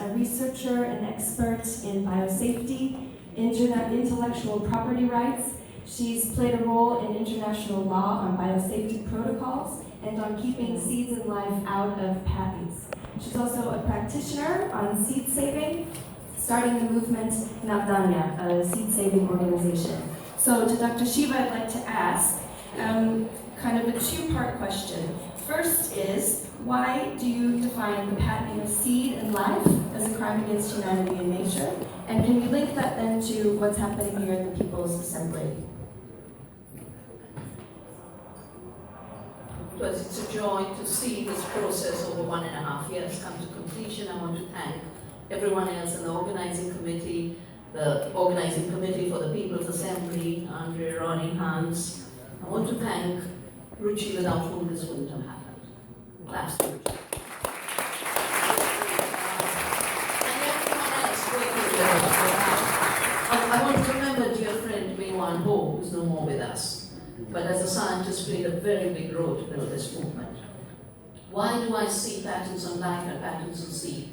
a researcher and expert in biosafety, intellectual property rights. She's played a role in international law on biosafety protocols and on keeping seeds and life out of patents. She's also a practitioner on seed saving, starting the movement Navdanya, a seed-saving organization. So to Dr. Shiva, I'd like to ask kind of a two-part question. First is, why do you define the patenting of seed and life as a crime against humanity and nature? And can you link that then to what's happening here in the People's Assembly? Well, it's a joy to see this process over 1.5 years come to completion. I want to thank everyone else in the organizing committee for the People's Assembly, Andre, Ronnie, Hans. I want to thank Ruchi, without whom this wouldn't have happened. Claps to Ruchi. And everyone else working together. I want to remember dear friend Meiwan Ho, who's no more with us, but as a scientist played a very big role to build this movement. Why do I see patents on life and patents on seed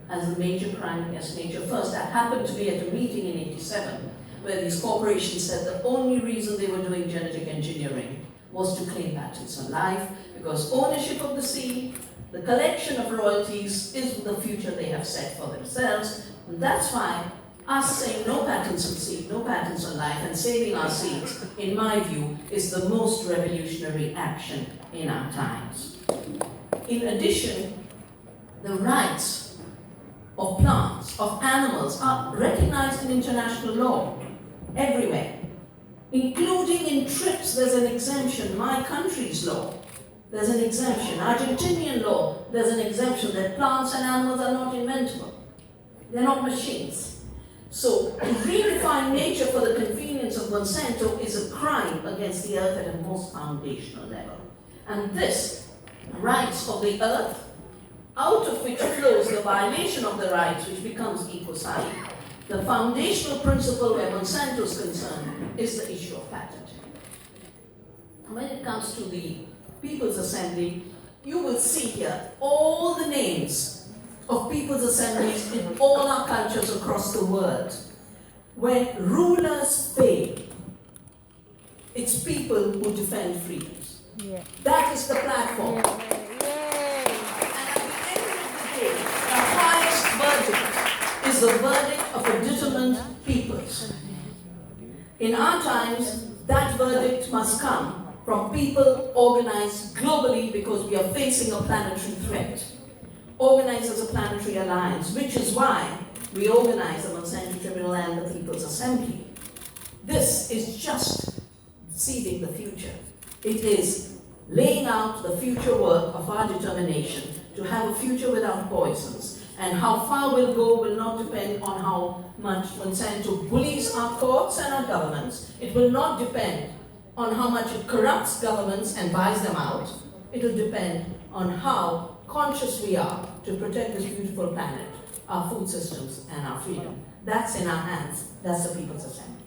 as a major crime against nature? First, I happened to be at a meeting in '87 where these corporations said the only reason they were doing genetic engineering was to claim patents on life, because ownership of the seed, the collection of royalties is the future they have set for themselves. And that's why us saying no patents on seed, no patents on life, and saving our seeds, in my view, is the most revolutionary action in our times. In addition, the rights of plants, of animals, are recognized in international law everywhere, including in TRIPS. There's an exemption. My country's law, there's an exemption. Argentinian law, there's an exemption that plants and animals are not inventable. They're not machines. So to redefine nature for the convenience of Monsanto is a crime against the earth at a most foundational level. And this rights of the earth, out of which flows the violation of the rights, which becomes ecocide. The foundational principle where Monsanto is concerned is the issue of patenting. When it comes to the People's Assembly, you will see here all the names of People's Assemblies in all our cultures across the world. When rulers fail, it's people who defend freedoms. Yeah. That is the platform. Yeah. The highest verdict is the verdict of a determined peoples. In our times, that verdict must come from people organized globally, because we are facing a planetary threat. Organized as a planetary alliance, which is why we organize the Monsanto Tribunal and the People's Assembly. This is just seeding the future. It is laying out the future work of our determination to have a future without poisons. And how far we'll go will not depend on how much Monsanto bullies our courts and our governments. It will not depend on how much it corrupts governments and buys them out. It will depend on how conscious we are to protect this beautiful planet, our food systems, and our freedom. That's in our hands. That's the People's Assembly.